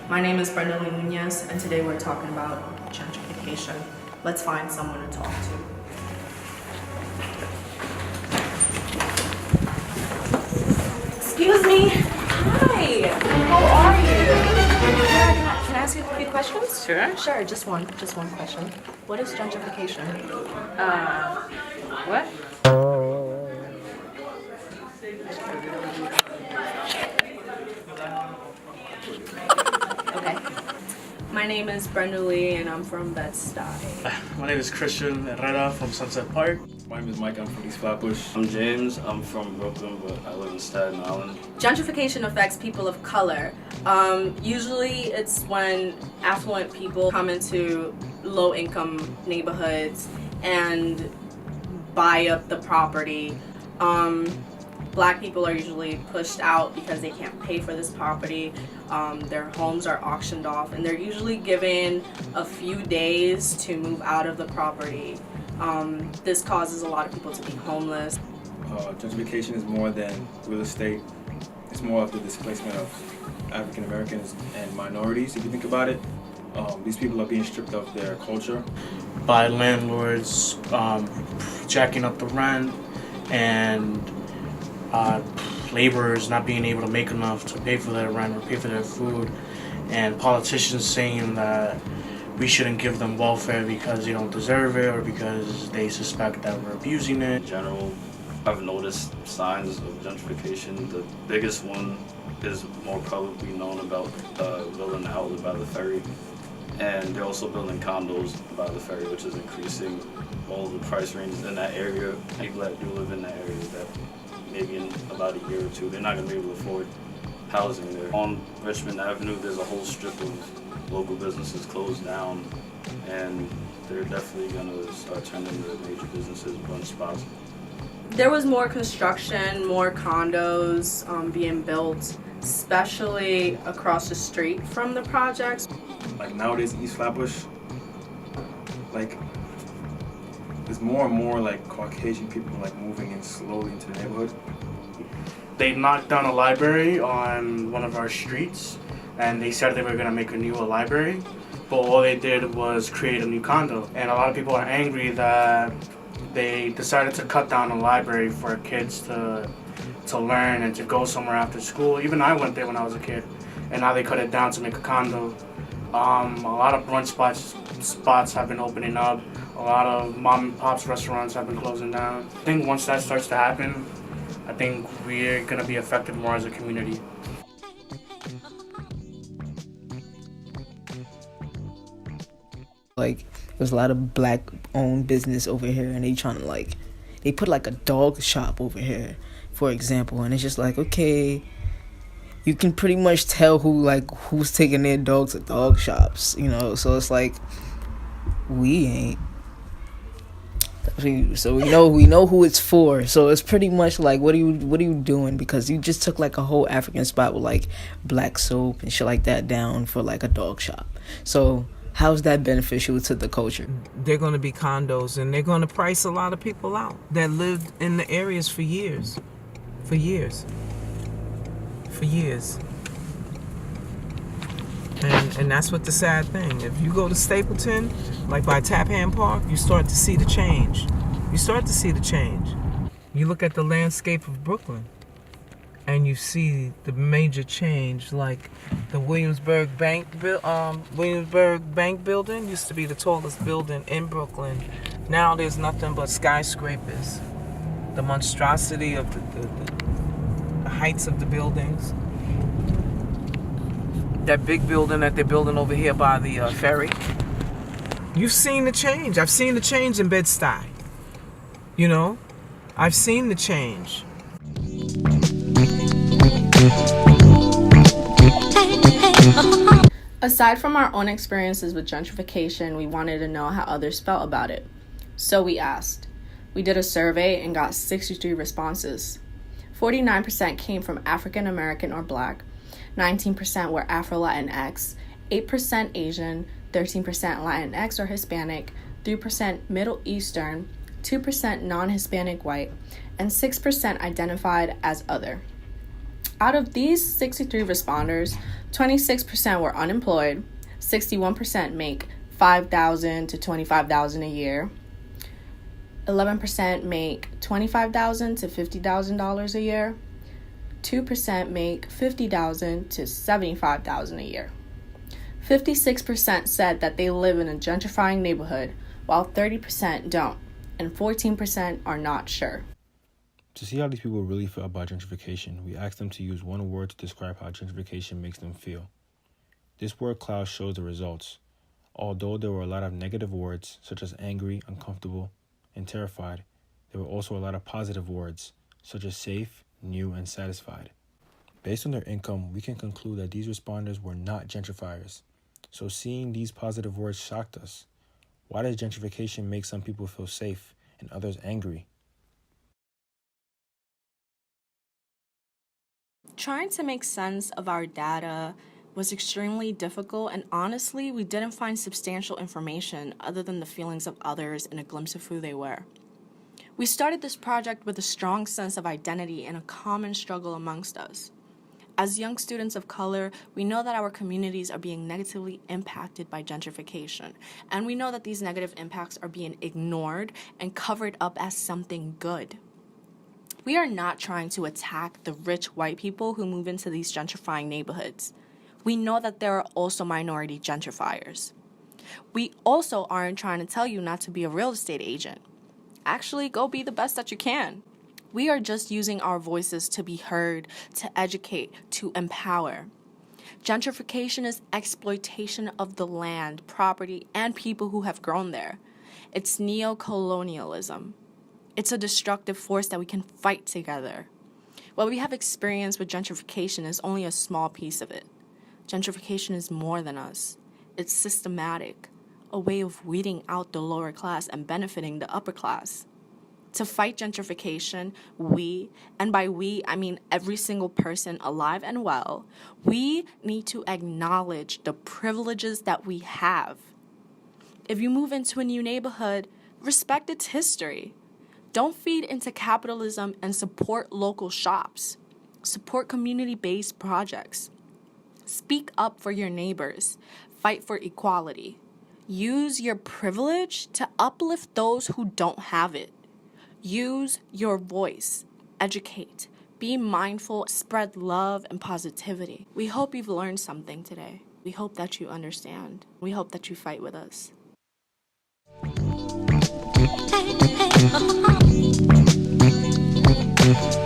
My name is Brenda Nunez, and today we're talking about gentrification. Let's find someone to talk to. Excuse me. Hi. How are you? Can I ask you a few questions? Sure. Just one question. What is gentrification? What? Okay. My name is Brenda Lee, and I'm from Bed-Stuy. My name is Christian Herrera from Sunset Park. My name is Mike, I'm from East Flatbush. I'm James, I'm from Brooklyn, but I live in Staten Island. Gentrification affects people of color. Usually it's when affluent people come into low-income neighborhoods and buy up the property. Black people are usually pushed out because they can't pay for this property. Their homes are auctioned off, and they're usually given a few days to move out of the property. This causes a lot of people to be homeless. Gentrification is more than real estate. It's more of the displacement of African Americans and minorities. If you think about it, these people are being stripped of their culture. By landlords jacking up the rent and laborers not being able to make enough to pay for their rent or pay for their food, and politicians saying that we shouldn't give them welfare because they don't deserve it or because they suspect that we're abusing it. In general, I've noticed signs of gentrification. The biggest one is more probably known about building an outlet by the ferry. And they're also building condos by the ferry, which is increasing all the price ranges in that area. People that do live in that area, that maybe in about a year or two, they're not going to be able to afford housing there. On Richmond Avenue, there's a whole strip of local businesses closed down, and they're definitely going to start turning into major businesses, bunch spots. There was more construction, more condos being built, especially across the street from the projects. Like nowadays, East Flatbush, like there's more and more like Caucasian people like moving in slowly into the neighborhood. They knocked down a library on one of our streets, and they said they were going to make a new library, but all they did was create a new condo. And a lot of people are angry that they decided to cut down a library for kids to learn and to go somewhere after school. Even I went there when I was a kid, and now they cut it down to make a condo. A lot of brunch spots have been opening up. A lot of mom and pop's restaurants have been closing down. I think once that starts to happen, I think we're going to be affected more as a community. Like, there's a lot of black-owned business over here, and they put like a dog shop over here, for example, and it's just like, okay, you can pretty much tell who's taking their dogs to dog shops, so it's like, we ain't. So we know who it's for. So it's pretty much like, what are you doing? Because you just took like a whole African spot with like black soap and shit like that down for like a dog shop. So how's that beneficial to the culture? They're going to be condos, and they're going to price a lot of people out that lived in the areas for years. And that's what the sad thing. If you go to Stapleton, like by Tappan Park, you start to see the change. You look at the landscape of Brooklyn, and you see the major change, like the Williamsburg Bank building used to be the tallest building in Brooklyn. Now there's nothing but skyscrapers. The monstrosity of the heights of the buildings. That big building that they're building over here by the ferry. You've seen the change. I've seen the change in Bed-Stuy. I've seen the change. Aside from our own experiences with gentrification, we wanted to know how others felt about it. So we asked. We did a survey and got 63 responses. 49% came from African American or Black, 19% were Afro-Latinx, 8% Asian, 13% Latinx or Hispanic, 3% Middle Eastern, 2% non-Hispanic white, and 6% identified as other. Out of these 63 responders, 26% were unemployed, 61% make $5,000 to $25,000 a year, 11% make $25,000 to $50,000 a year, 2% make $50,000 to $75,000 a year. 56% said that they live in a gentrifying neighborhood, while 30% don't, and 14% are not sure. To see how these people really feel about gentrification, we asked them to use one word to describe how gentrification makes them feel. This word cloud shows the results. Although there were a lot of negative words, such as angry, uncomfortable, and terrified, there were also a lot of positive words, such as safe, new, and satisfied. Based on their income, we can conclude that these responders were not gentrifiers. So seeing these positive words shocked us. Why does gentrification make some people feel safe and others angry? Trying to make sense of our data was extremely difficult, and honestly, we didn't find substantial information other than the feelings of others and a glimpse of who they were. We started this project with a strong sense of identity and a common struggle amongst us. As young students of color, we know that our communities are being negatively impacted by gentrification, and we know that these negative impacts are being ignored and covered up as something good. We are not trying to attack the rich white people who move into these gentrifying neighborhoods. We know that there are also minority gentrifiers. We also aren't trying to tell you not to be a real estate agent. Actually, go be the best that you can. We are just using our voices to be heard, to educate, to empower. Gentrification is exploitation of the land, property, and people who have grown there. It's neo-colonialism. It's a destructive force that we can fight together. What we have experienced with gentrification is only a small piece of it. Gentrification is more than us. It's systematic, a way of weeding out the lower class and benefiting the upper class. To fight gentrification, we, and by we, I mean every single person alive and well, we need to acknowledge the privileges that we have. If you move into a new neighborhood, respect its history. Don't feed into capitalism and support local shops. Support community-based projects. Speak up for your neighbors. Fight for equality. Use your privilege to uplift those who don't have it. Use your voice. Educate. Be mindful. Spread love and positivity. We hope you've learned something today. We hope that you understand. We hope that you fight with us. Hey, hey, hey,